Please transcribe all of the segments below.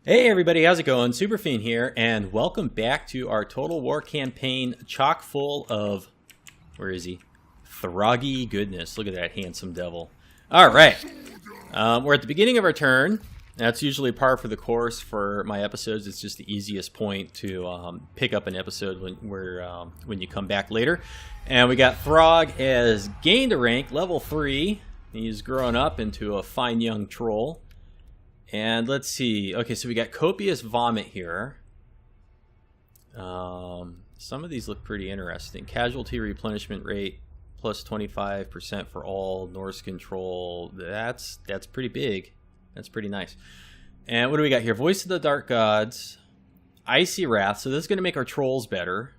Hey everybody, how's it going? Superfiend here, and welcome back to our Total War campaign chock full of, where is he? Throggy goodness. Look at that handsome devil. Alright, we're at the beginning of our turn. That's usually par for the course for my episodes. It's just the easiest point to pick up an episode when you come back later. And we got Throg has gained a rank, level 3. He's grown up into a fine young troll. And let's see. Okay, so we got copious vomit here. Some of these look pretty interesting. Casualty replenishment rate plus 25% for all Norse control. That's pretty big. That's pretty nice. And what do we got here? Voice of the Dark Gods. Icy Wrath. So this is going to make our trolls better.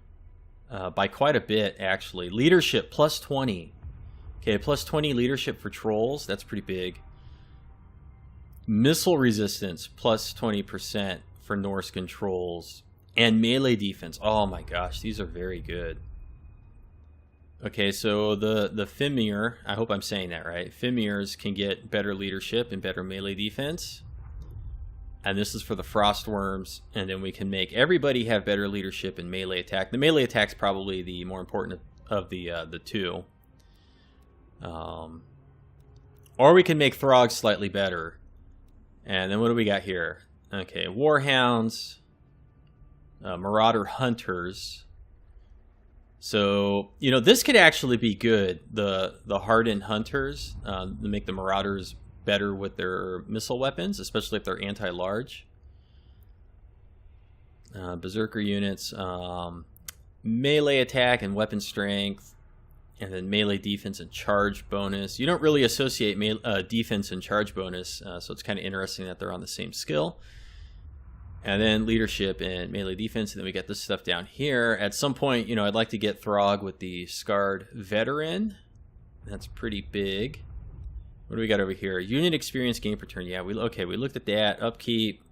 By quite a bit, actually. Leadership plus 20. Okay, plus 20 leadership for trolls. That's pretty big. Missile resistance plus 20% for Norse controls, and melee defense. Oh my gosh, these are very good. Okay, so the Fimir, I hope I'm saying that right. Fimirs can get better leadership and better melee defense. And this is for the Frostworms, and then we can make everybody have better leadership and melee attack. The melee attack's probably the more important of the two. Or we can make Throg slightly better. And then what do we got here? Okay, Warhounds, Marauder Hunters. So, you know, this could actually be good. The Hardened Hunters, to make the Marauders better with their missile weapons, especially if they're anti-large. Berserker units, melee attack and weapon strength. And then melee defense and charge bonus. You don't really associate defense and charge bonus, so it's kind of interesting that they're on the same skill. And then leadership and melee defense, and then we get this stuff down here. At some point, you know, I'd like to get Throg with the Scarred Veteran. That's pretty big. What do we got over here? Unit experience gain per turn. Yeah, we looked at that. Upkeep,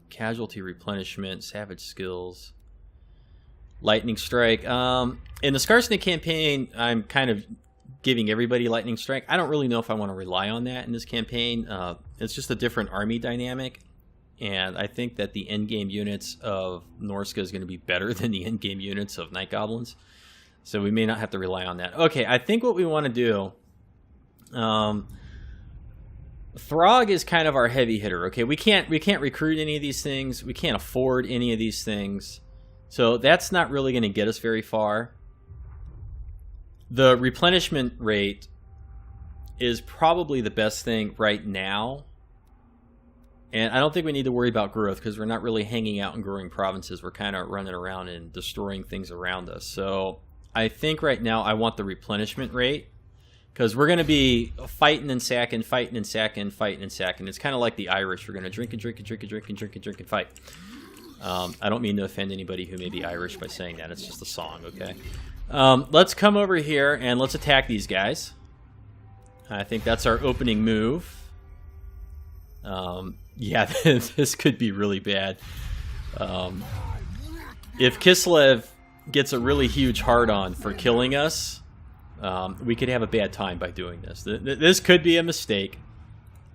casualty replenishment, savage skills. Lightning Strike. In the Skarsnik campaign, I'm kind of giving everybody Lightning Strike. I don't really know if I want to rely on that in this campaign. It's just a different army dynamic. And I think that the endgame units of Norsca is going to be better than the endgame units of Night Goblins. So we may not have to rely on that. Okay, I think what we want to do... Throg is kind of our heavy hitter. Okay, we can't recruit any of these things. We can't afford any of these things. So that's not really going to get us very far. The replenishment rate is probably the best thing right now. And I don't think we need to worry about growth because we're not really hanging out in growing provinces. We're kind of running around and destroying things around us. So I think right now I want the replenishment rate because we're going to be fighting and sacking, fighting and sacking, fighting and sacking. It's kind of like the Irish. We're going to drink and drink and drink and drink and drink and drink and fight. I don't mean to offend anybody who may be Irish by saying that. It's just a song, okay? Let's come over here and let's attack these guys. I think that's our opening move. Yeah, this could be really bad. If Kislev gets a really huge hard-on for killing us, we could have a bad time by doing this. This could be a mistake.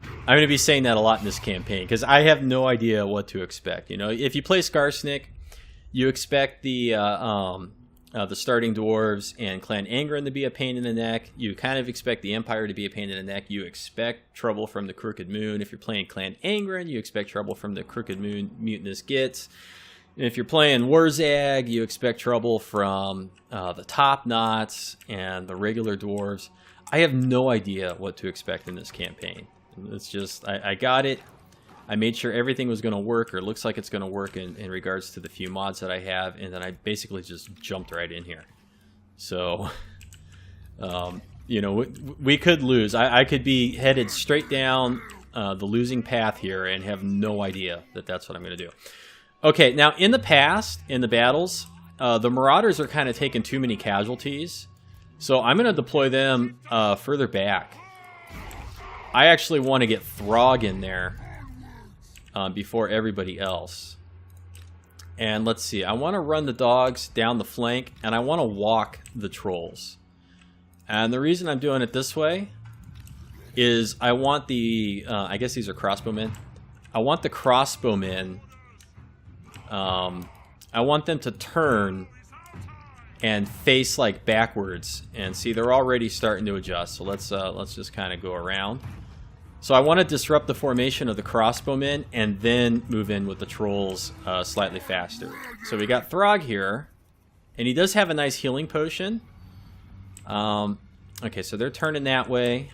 I'm going to be saying that a lot in this campaign because I have no idea what to expect. You know, if you play Skarsnik, you expect the starting dwarves and Clan Angren to be a pain in the neck. You kind of expect the Empire to be a pain in the neck. You expect trouble from the Crooked Moon. If you're playing Clan Angren, you expect trouble from the Crooked Moon Mutinous Gits. And if you're playing Warzag, you expect trouble from the Top Knots and the regular dwarves. I have no idea what to expect in this campaign. It's just, I got it. I made sure everything was going to work, or looks like it's going to work in regards to the few mods that I have, and then I basically just jumped right in here. So, you know, we could lose. I could be headed straight down the losing path here and have no idea that that's what I'm going to do. Okay, now in the past, in the battles, the Marauders are kind of taking too many casualties, so I'm going to deploy them further back. I actually want to get Throg in there before everybody else. And let's see. I want to run the dogs down the flank, and I want to walk the trolls. And the reason I'm doing it this way is I want the, I guess these are crossbowmen. I want the crossbowmen I want them to turn and face like backwards. And see, they're already starting to adjust. So let's just kind of go around. So I want to disrupt the formation of the crossbowmen and then move in with the trolls slightly faster. So we got Throg here, and he does have a nice healing potion. Okay, so they're turning that way.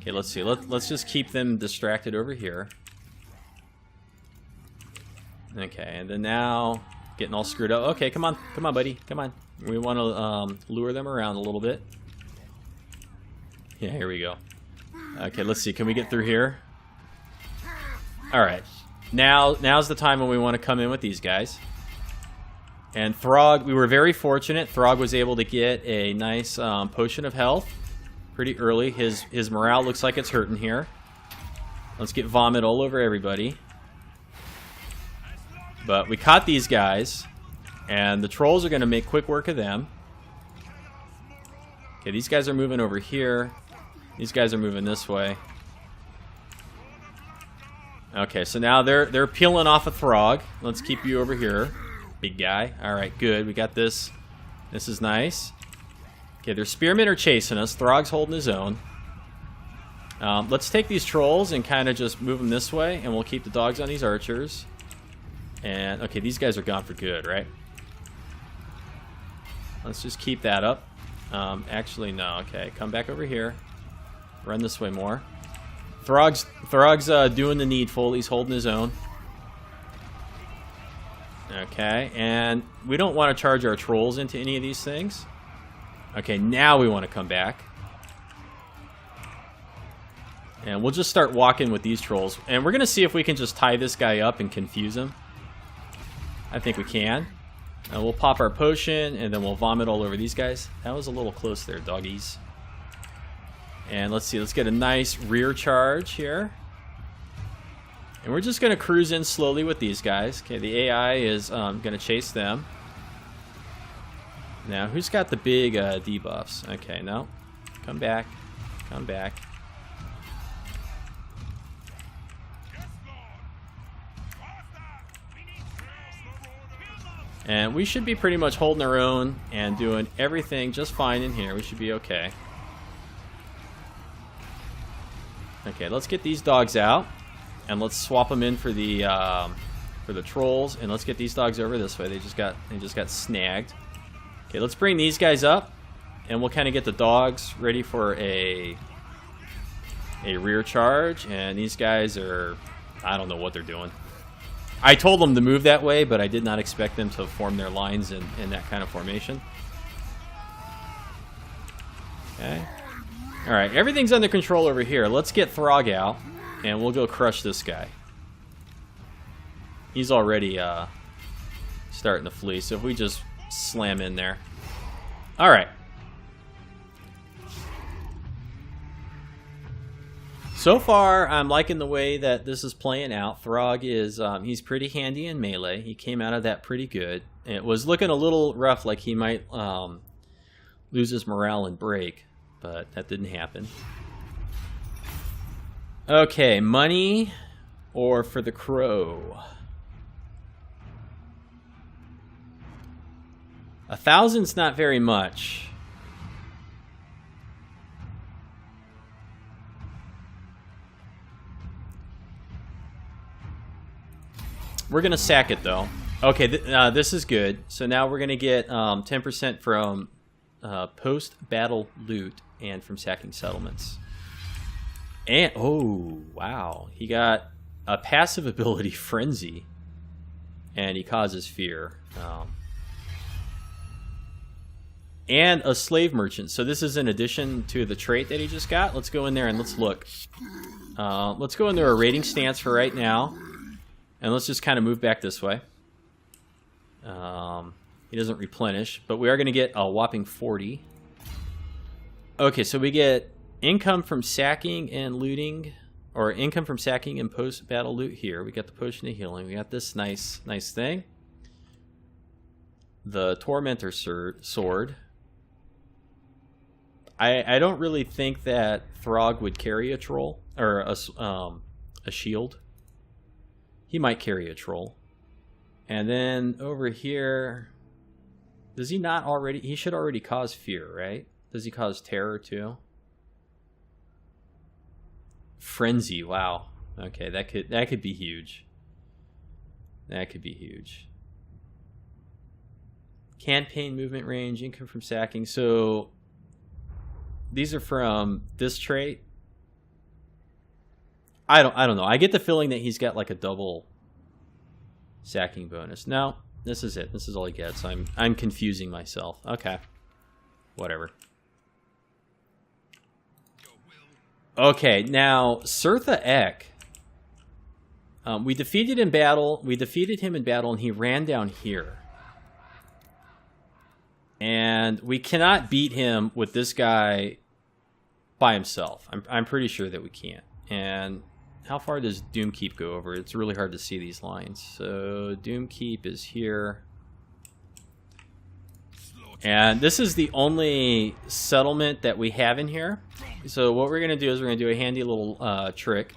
Okay, let's see. Let's just keep them distracted over here. Okay, and then now getting all screwed up. Okay, come on, buddy, come on. We want to lure them around a little bit. Yeah, here we go. Okay, let's see. Can we get through here? All right. Now's the time when we want to come in with these guys. And Throg, we were very fortunate. Throg was able to get a nice potion of health pretty early. His morale looks like it's hurting here. Let's get vomit all over everybody. But we caught these guys, and the trolls are going to make quick work of them. Okay, these guys are moving over here. These guys are moving this way. Okay, so now they're peeling off a Throg. Let's keep you over here, big guy. All right, good. We got this. This is nice. Okay, their spearmen are chasing us. Throg's holding his own. Let's take these trolls and kind of just move them this way, and we'll keep the dogs on these archers. And, okay, these guys are gone for good, right? Let's just keep that up. Actually, no. Okay, come back over here. Run this way more. Throg's doing the needful. He's holding his own. Okay, and we don't want to charge our trolls into any of these things. Okay, now we want to come back. And we'll just start walking with these trolls. And we're going to see if we can just tie this guy up and confuse him. I think we can. And we'll pop our potion, and then we'll vomit all over these guys. That was a little close there, doggies. And let's see, let's get a nice rear charge here. And we're just going to cruise in slowly with these guys. Okay, the AI is going to chase them. Now, who's got the big debuffs? Okay, no. Come back. Come back. And we should be pretty much holding our own and doing everything just fine in here. We should be okay. Okay, let's get these dogs out, and let's swap them in for the trolls, and let's get these dogs over this way. They just got snagged. Okay, let's bring these guys up, and we'll kind of get the dogs ready for a rear charge. And these guys are, I don't know what they're doing. I told them to move that way, but I did not expect them to form their lines in that kind of formation. Okay. Alright, everything's under control over here. Let's get Throg out, and we'll go crush this guy. He's already starting to flee, so if we just slam in there. Alright. So far, I'm liking the way that this is playing out. Throg is, he's pretty handy in melee. He came out of that pretty good. It was looking a little rough, like he might lose his morale and break, but that didn't happen. Okay, money or for the crow? 1,000's not very much. We're going to sack it, though. Okay, this is good. So now we're going to get 10% from post-battle loot and from sacking settlements. And, oh, wow. He got a passive ability, Frenzy, and he causes fear. And a slave merchant. So this is in addition to the trait that he just got. Let's go in there and let's look. Let's go into a raiding stance for right now. And let's just kind of move back this way. He doesn't replenish, but we are going to get a whopping 40. Okay, so we get income from sacking and looting, or income from sacking and post-battle loot here. We got the potion of healing. We got this nice thing. The Tormentor sword. I don't really think that Throg would carry a troll, or a shield. He might carry a troll. And then over here, does he not already? He should already cause fear, right? Does he cause terror too? Frenzy, wow. Okay, that could be huge. That could be huge. Campaign movement range, income from sacking. So these are from this trait. I don't know. I get the feeling that he's got like a double sacking bonus. No, this is it. This is all he gets. I'm confusing myself. Okay. Whatever. Okay, now Surtha Ek. We defeated him in battle. We defeated him in battle, and he ran down here. And we cannot beat him with this guy by himself. I'm pretty sure that we can't. And how far does Doomkeep go over? It's really hard to see these lines. So Doomkeep is here. And this is the only settlement that we have in here. So what we're going to do is we're going to do a handy little trick.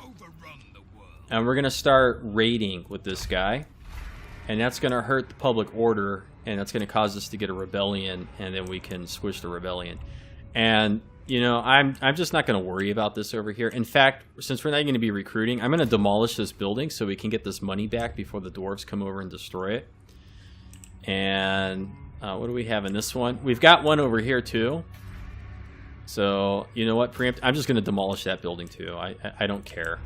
And we're going to start raiding with this guy. And that's going to hurt the public order. And that's going to cause us to get a rebellion. And then we can squish the rebellion. And, you know, I'm just not going to worry about this over here. In fact, since we're not going to be recruiting, I'm going to demolish this building so we can get this money back before the dwarves come over and destroy it. And what do we have in this one? We've got one over here too. So, you know what? Preempt. I'm just going to demolish that building too. I don't care.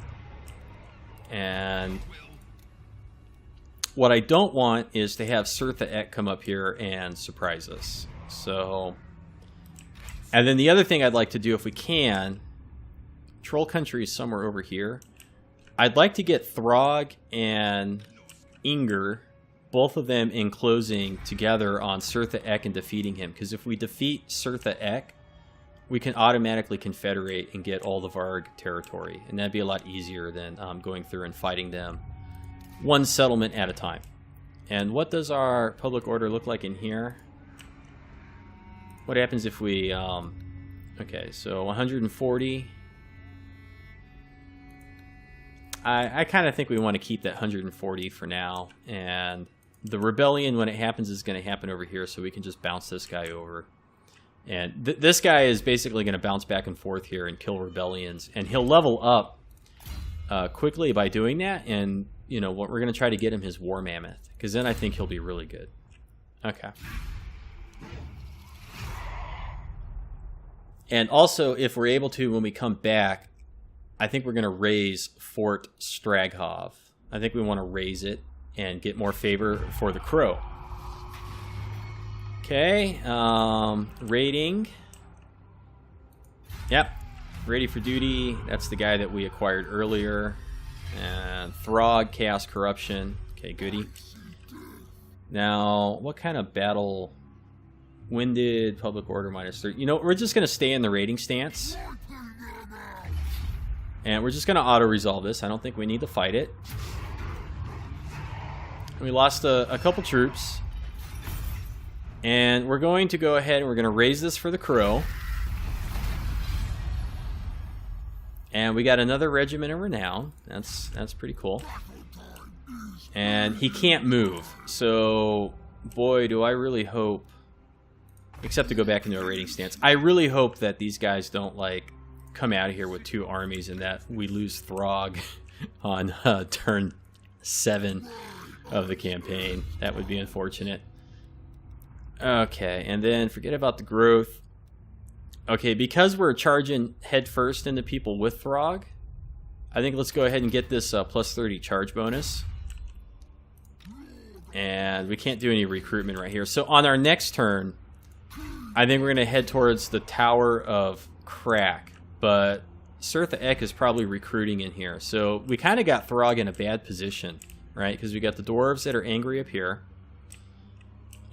And what I don't want is to have Surtha Ek come up here and surprise us. So, and then the other thing I'd like to do if we can, Troll Country is somewhere over here. I'd like to get Throg and Ingr, both of them enclosing together on Surtha Ek and defeating him. Because if we defeat Surtha Ek, we can automatically confederate and get all the Varg territory. And that'd be a lot easier than going through and fighting them one settlement at a time. And what does our public order look like in here? What happens if we... okay, so 140. I kind of think we want to keep that 140 for now. And the rebellion, when it happens, is going to happen over here, so we can just bounce this guy over. And this guy is basically going to bounce back and forth here and kill rebellions. And he'll level up quickly by doing that. And, you know, what we're going to try to get him his War Mammoth. Because then I think he'll be really good. Okay. And also, if we're able to, when we come back, I think we're going to raise Fort Straghov. I think we want to raise it and get more favor for the Crow. Okay, raiding. Yep, ready for duty. That's the guy that we acquired earlier. And Throg, Chaos Corruption. Okay, goody. Now, what kind of battle? Winded, public order -3. You know, we're just going to stay in the raiding stance. And we're just going to auto-resolve this. I don't think we need to fight it. We lost a couple troops. And we're going to go ahead and we're going to raise this for the Crow. And we got another regiment of renown. That's pretty cool. And he can't move. So, boy, do I really hope... Except to go back into a raiding stance. I really hope that these guys don't, like, come out of here with 2 armies and that we lose Throg on turn 7 of the campaign. That would be unfortunate. Okay, and then forget about the growth. Okay, because we're charging head first into people with Throg, I think let's go ahead and get this plus 30 charge bonus. And we can't do any recruitment right here. So on our next turn, I think we're going to head towards the Tower of Crack. But Surtha Ek is probably recruiting in here. So we kind of got Throg in a bad position, right? Because we got the dwarves that are angry up here.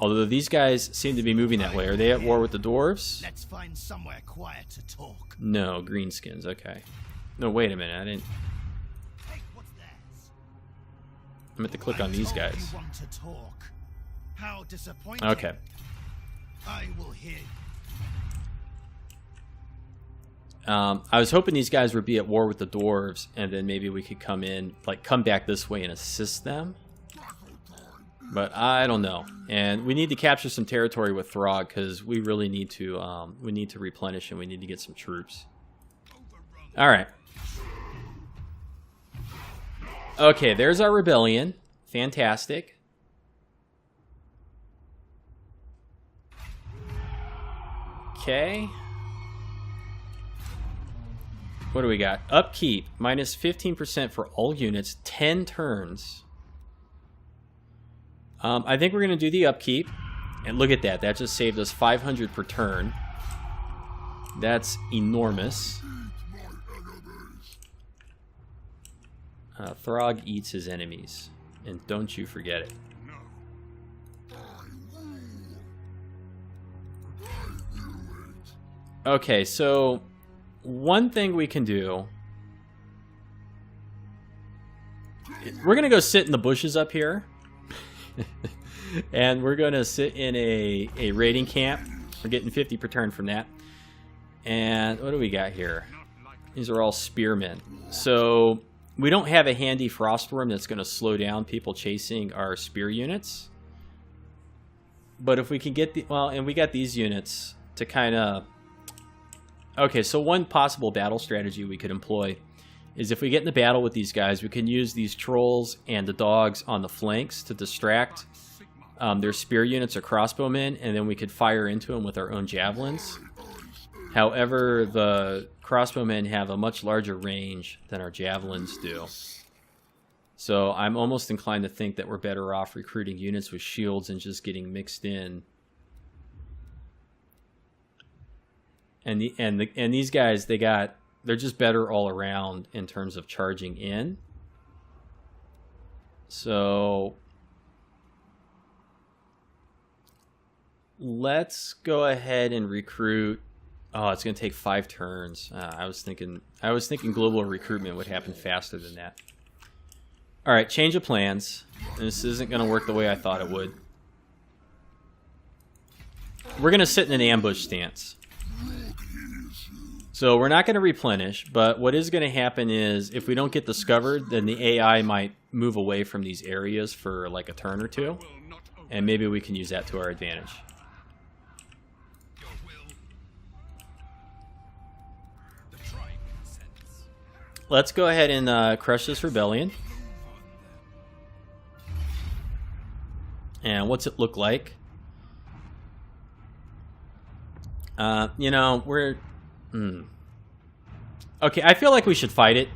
Although these guys seem to be moving that way. Are they at war with the dwarves? Let's find somewhere quiet to talk. No, greenskins. Okay. No, wait a minute. I didn't... Hey, what's that? I meant to click on these guys. You want to talk. How disappointing. Okay. I will hear you. I was hoping these guys would be at war with the dwarves, and then maybe we could come in, like, come back this way and assist them. But I don't know. And we need to capture some territory with Throg because we really need to replenish and we need to get some troops. All right. Okay, there's our rebellion. Fantastic. Okay. What do we got? Upkeep, minus 15% for all units, 10 turns. I think we're going to do the upkeep. And look at that. That just saved us 500 per turn. That's enormous. Throg eats his enemies. And don't you forget it. Okay, so one thing we can do, we're gonna go sit in the bushes up here. And we're gonna sit in a raiding camp. We're getting 50 per turn from that. And what do we got here? These are all spearmen. So we don't have a handy frostworm that's gonna slow down people chasing our spear units. But if we can get the, well, and we got these units to kind of, okay, so one possible battle strategy we could employ is if we get in the battle with these guys, we can use these trolls and the dogs on the flanks to distract their spear units or crossbowmen, and then we could fire into them with our own javelins. However, the crossbowmen have a much larger range than our javelins do. So I'm almost inclined to think that we're better off recruiting units with shields and just getting mixed in. And these guys, they're just better all around in terms of charging in. So let's go ahead and recruit. Oh, it's going to take 5 turns. I was thinking global recruitment would happen faster than that. All right, change of plans. This isn't going to work the way I thought it would. We're going to sit in an ambush stance. So we're not going to replenish, but what is going to happen is if we don't get discovered, then the AI might move away from these areas for like a turn or two, and maybe we can use that to our advantage. Let's go ahead and crush this rebellion. And what's it look like? You know, we're... Okay, I feel like we should fight it.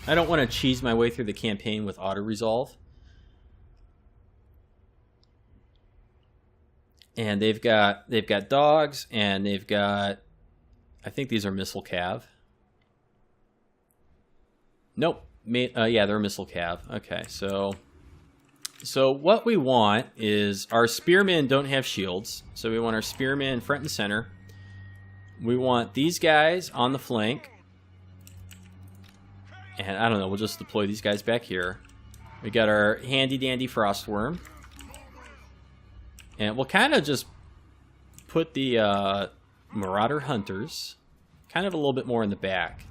I don't want to cheese my way through the campaign with auto-resolve. And they've got dogs, and they've got... I think these are missile cav. Nope. Yeah, they're missile cav. Okay, so what we want is our spearmen don't have shields, so we want our spearmen front and center. We want these guys on the flank. And I don't know, we'll just deploy these guys back here. We got our handy-dandy frostworm. And we'll kind of just put the marauder hunters kind of a little bit more in the back.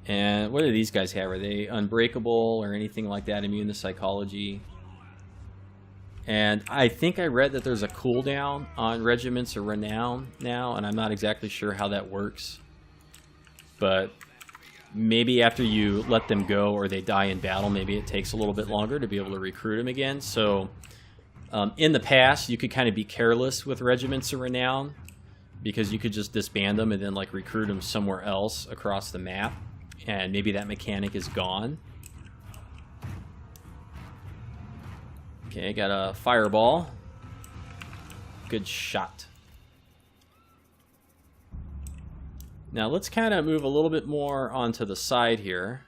And what do these guys have? Are they unbreakable or anything like that? Immune to psychology. And I think I read that there's a cooldown on Regiments of Renown now, and I'm not exactly sure how that works. But maybe after you let them go or they die in battle, maybe it takes a little bit longer to be able to recruit them again. So in the past, you could kind of be careless with Regiments of Renown because you could just disband them and then like recruit them somewhere else across the map. And maybe that mechanic is gone. Okay, got a fireball. Good shot. Now let's kind of move a little bit more onto the side here.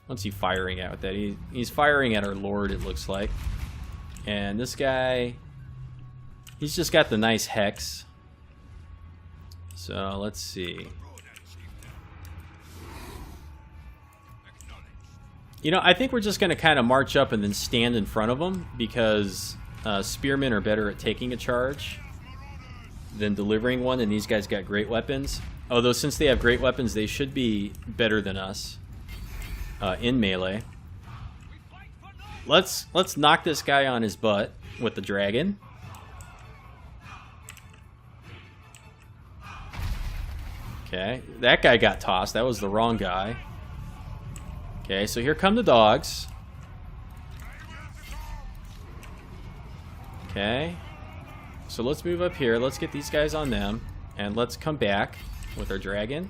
What's he firing at with that? He's firing at our lord, it looks like. And this guy, he's just got the nice hex. So let's see. You know, I think we're just going to kind of march up and then stand in front of them because spearmen are better at taking a charge than delivering one, and these guys got great weapons. Although since they have great weapons, they should be better than us in melee. let's knock this guy on his butt with the dragon. Okay, that guy got tossed. That was the wrong guy. Okay, so here come the dogs. Okay. So let's move up here. Let's get these guys on them. And let's come back with our dragon.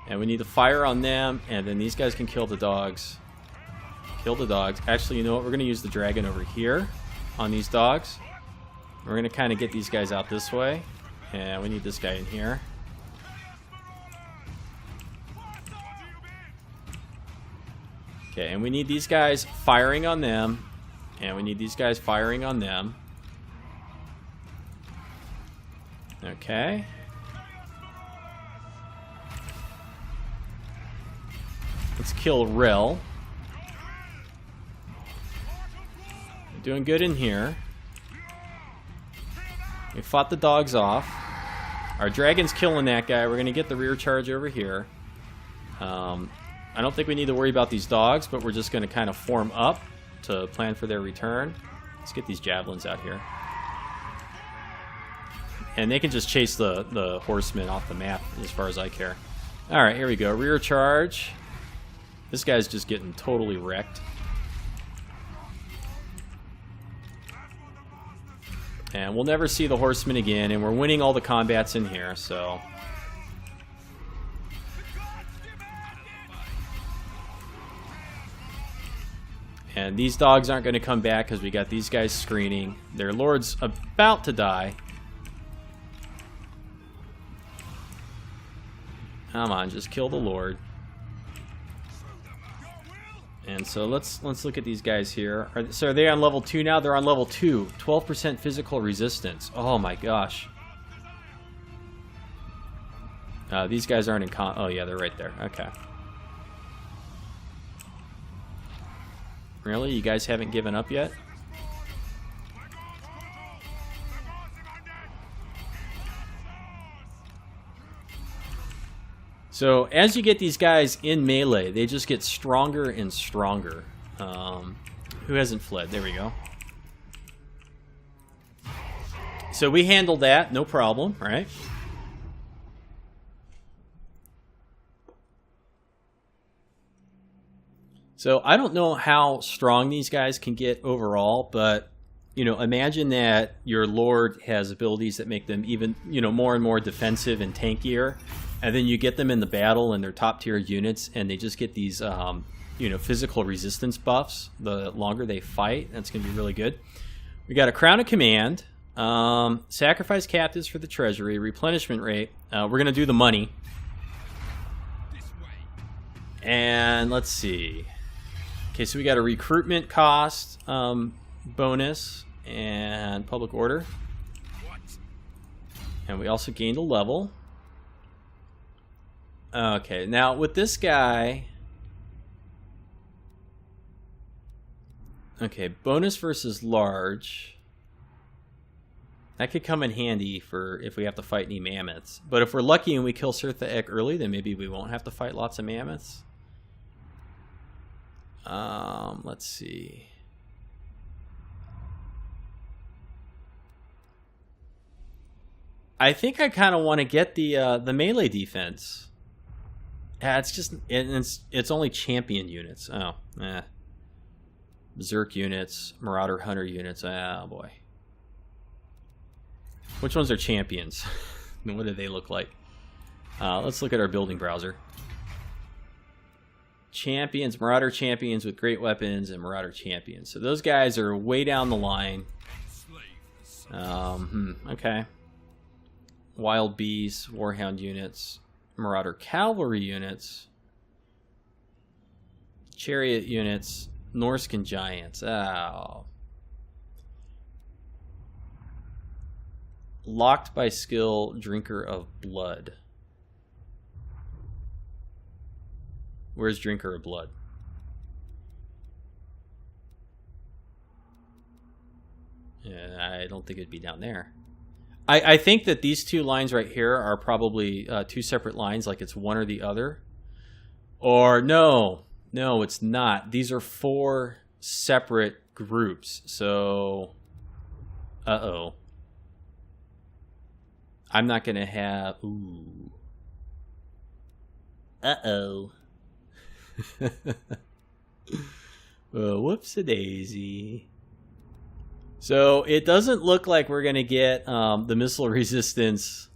And we need to fire on them. And then these guys can kill the dogs. Kill the dogs. Actually, you know what? We're going to use the dragon over here on these dogs. We're going to kind of get these guys out this way. And we need this guy in here. Okay, and we need these guys firing on them. And we need these guys firing on them. Okay. Let's kill Rel. Doing good in here. We fought the dogs off. Our dragon's killing that guy. We're going to get the rear charge over here. I don't think we need to worry about these dogs, but we're just going to kind of form up to plan for their return. Let's get these javelins out here. And they can just chase the horsemen off the map as far as I care. Alright, here we go. Rear charge. This guy's just getting totally wrecked. And we'll never see the horsemen again, and we're winning all the combats in here, so... And these dogs aren't going to come back because we got these guys screening. Their lord's about to die. Come on, just kill the lord. And so let's look at these guys here. So are they on level 2 now? They're on level 2. 12% physical resistance. Oh my gosh. These guys aren't in oh yeah, they're right there. Okay. Really? You guys haven't given up yet? So as you get these guys in melee, they just get stronger and stronger. Who hasn't fled? There we go. So we handled that, no problem, right? So I don't know how strong these guys can get overall, but you know, imagine that your lord has abilities that make them even, you know, more and more defensive and tankier, and then you get them in the battle and they're top tier units, and they just get these, you know, physical resistance buffs the longer they fight. That's going to be really good. We got a Crown of Command, sacrifice captives for the treasury, replenishment rate. We're going to do the money, and let's see. Okay, so we got a recruitment cost bonus and public order. And we also gained a level. Okay, now with this guy... Okay, bonus versus large. That could come in handy for if we have to fight any mammoths. But if we're lucky and we kill Sirtha Ek early, then maybe we won't have to fight lots of mammoths. Let's see. I think I kind of want to get the melee defense. Yeah, it's just it's only champion units. Oh, Berserk units, Marauder Hunter units. Oh boy. Which ones are champions? What do they look like? Let's look at our building browser. Champions, Marauder champions with great weapons, and Marauder champions. So those guys are way down the line. Okay. Wild Beasts, Warhound units, Marauder cavalry units, Chariot units, Norscan giants. Oh. Locked by skill, Drinker of Blood. Where's Drinker of Blood? Yeah, I don't think it'd be down there. I think that these two lines right here are probably two separate lines, like it's one or the other. Or no, No, it's not. These are 4 separate groups. So, uh-oh. I'm not going to have... Ooh. Uh-oh. Oh, whoops-a-daisy. So, it doesn't look like we're going to get the missile resistance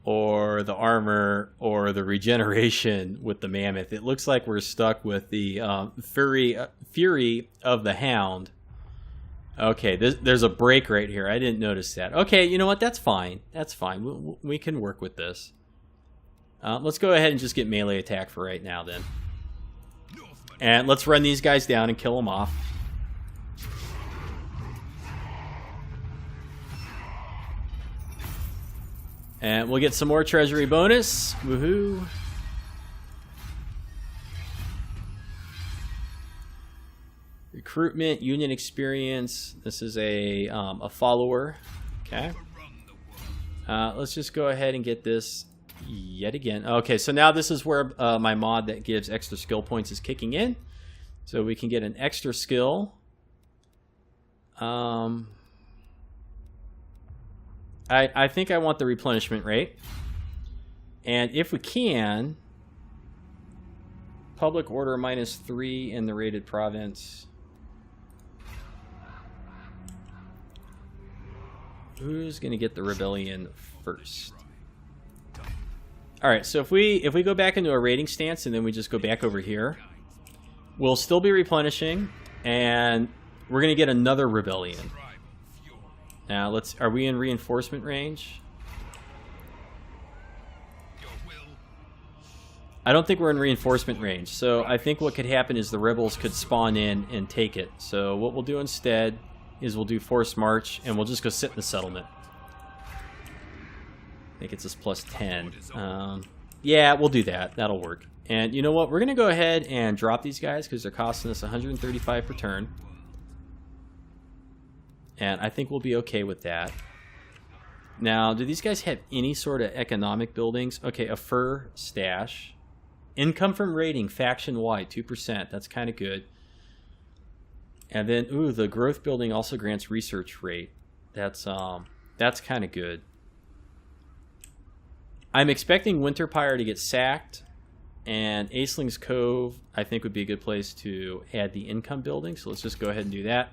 or the armor or the regeneration with the mammoth. It looks like we're stuck with the Fury of the Hound. Okay, there's a break right here. I didn't notice that. Okay, you know what? That's fine. That's fine. We can work with this. Let's go ahead and just get melee attack for right now then. And let's run these guys down and kill them off. And we'll get some more treasury bonus. Woohoo. Recruitment, union experience. This is a follower. Okay. Let's just go ahead and get this yet again. Okay, so now this is where my mod that gives extra skill points is kicking in. So we can get an extra skill. I think I want the replenishment rate. And if we can, public order -3 in the rated province. Who's going to get the rebellion first? All right, so if we go back into a raiding stance and then we just go back over here, we'll still be replenishing, and we're going to get another rebellion. Now, are we in reinforcement range? I don't think we're in reinforcement range, so I think what could happen is the rebels could spawn in and take it. So what we'll do instead is we'll do forced march, and we'll just go sit in the settlement. I think it's this +10. Yeah, we'll do that. That'll work. And you know what? We're going to go ahead and drop these guys because they're costing us 135 per turn. And I think we'll be okay with that. Now, do these guys have any sort of economic buildings? Okay, a fur stash. Income from raiding, faction-wide, 2%. That's kind of good. And then, ooh, the growth building also grants research rate. That's kind of good. I'm expecting Winterpire to get sacked, and Aceling's Cove, I think, would be a good place to add the income building. So let's just go ahead and do that.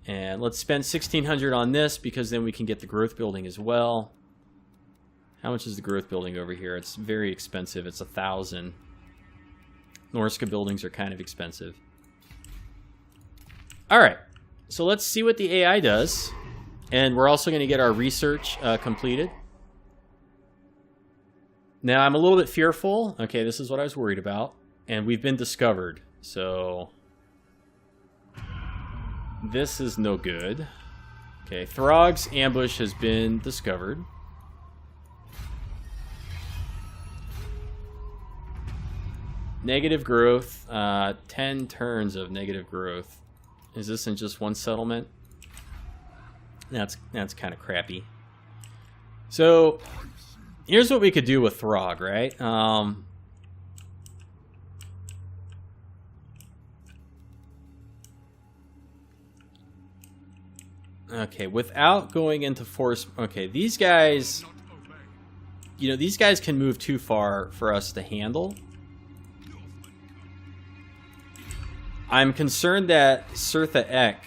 And let's spend 1,600 on this because then we can get the growth building as well. How much is the growth building over here? It's very expensive. It's 1,000. Norsca buildings are kind of expensive. All right, so let's see what the AI does. And we're also going to get our research completed. Now, I'm a little bit fearful. Okay, this is what I was worried about. And we've been discovered. So this is no good. Okay, Throgg's ambush has been discovered. Negative growth. 10 turns of negative growth. Is this in just one settlement? That's kind of crappy. So here's what we could do with Throg, right? Okay, without going into force... Okay, these guys... You know, these guys can move too far for us to handle. I'm concerned that Sirtha Ek...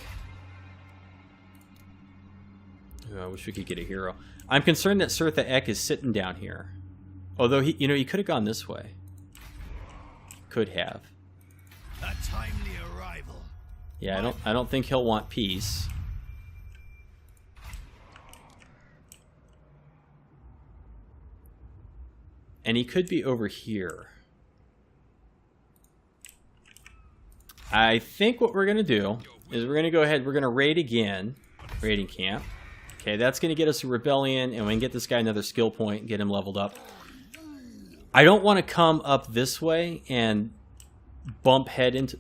Oh, I wish we could get a hero. I'm concerned that Sirtha Ek is sitting down here. Although, he could have gone this way. Could have. A timely arrival. Yeah, I don't think he'll want peace. And he could be over here. I think what we're going to do is we're going to go ahead, we're going to raid again. Raiding camp. Okay, that's going to get us a rebellion, and we can get this guy another skill point and get him leveled up. I don't want to come up this way and bump head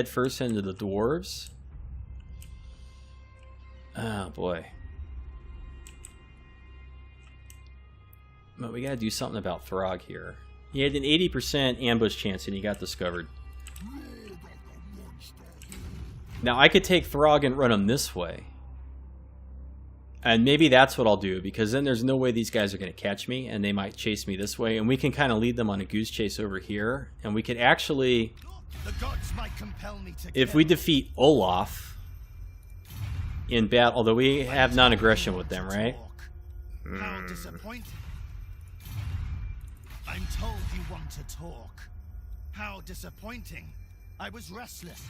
first into the dwarves. Oh, boy. But we got to do something about Throg here. He had an 80% ambush chance and he got discovered. Now I could take Throg and run him this way. And maybe that's what I'll do, because then there's no way these guys are going to catch me, and they might chase me this way, and we can kind of lead them on a goose chase over here, and we could actually, The gods might compel me to if kill. we defeat Olaf in battle, although we have non-aggression with them, right? How disappointing. I'm told you want to talk. How disappointing. I was restless.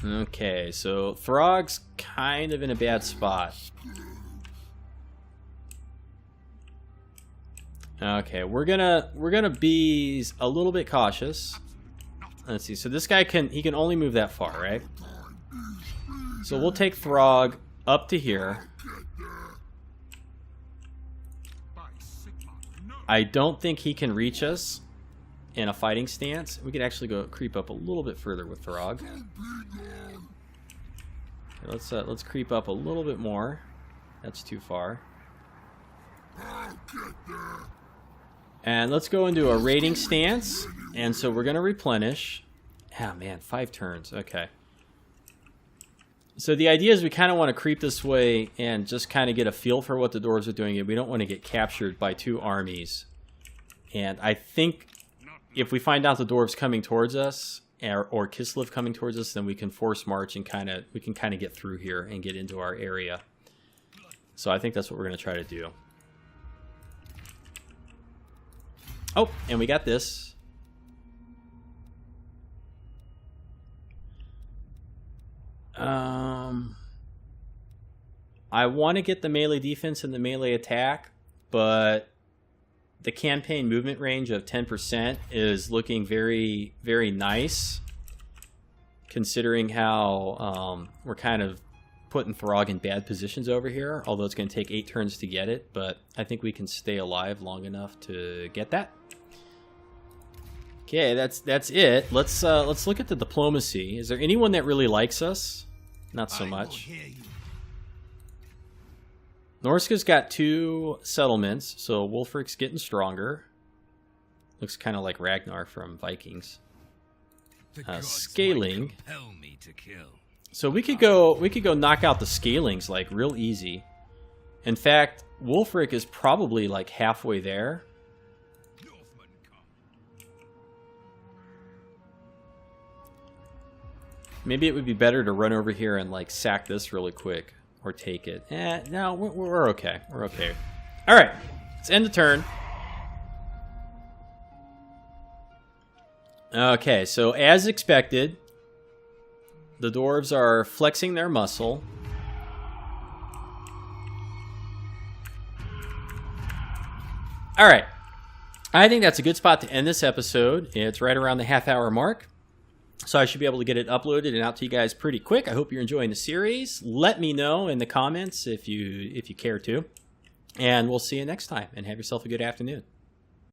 Okay, so Throg's kind of in a bad spot. Okay, we're gonna be a little bit cautious. Let's see. So this guy he can only move that far, right? So we'll take Throg up to here. I don't think he can reach us in a fighting stance. We could actually go creep up a little bit further with Throg. Okay, let's creep up a little bit more. That's too far. And let's go into a raiding stance. And so we're going to replenish. Ah, man, 5 turns. Okay. So the idea is we kind of want to creep this way and just kind of get a feel for what the dwarves are doing. We don't want to get captured by 2 armies. And I think if we find out the dwarves coming towards us, or Kislev coming towards us, then we can force march and we can kind of get through here and get into our area. So I think that's what we're going to try to do. Oh, and we got this. I want to get the melee defense and the melee attack, but the campaign movement range of 10% is looking very, very nice, considering how we're kind of putting Throg in bad positions over here, although it's going to take 8 turns to get it, but I think we can stay alive long enough to get that. Okay, that's it. Let's look at the diplomacy. Is there anyone that really likes us? Not so much. Norsca's got 2 settlements, so Wulfric's getting stronger. Looks kind of like Ragnar from Vikings. Scaling. So we could go knock out the Scalings like real easy. In fact, Wulfric is probably like halfway there. Maybe it would be better to run over here and like sack this really quick. Or take it. No, we're okay. We're okay. Alright, let's end the turn. Okay, so as expected, the dwarves are flexing their muscle. Alright, I think that's a good spot to end this episode. It's right around the half-hour mark. So I should be able to get it uploaded and out to you guys pretty quick. I hope you're enjoying the series. Let me know in the comments if you care to. And we'll see you next time. And have yourself a good afternoon.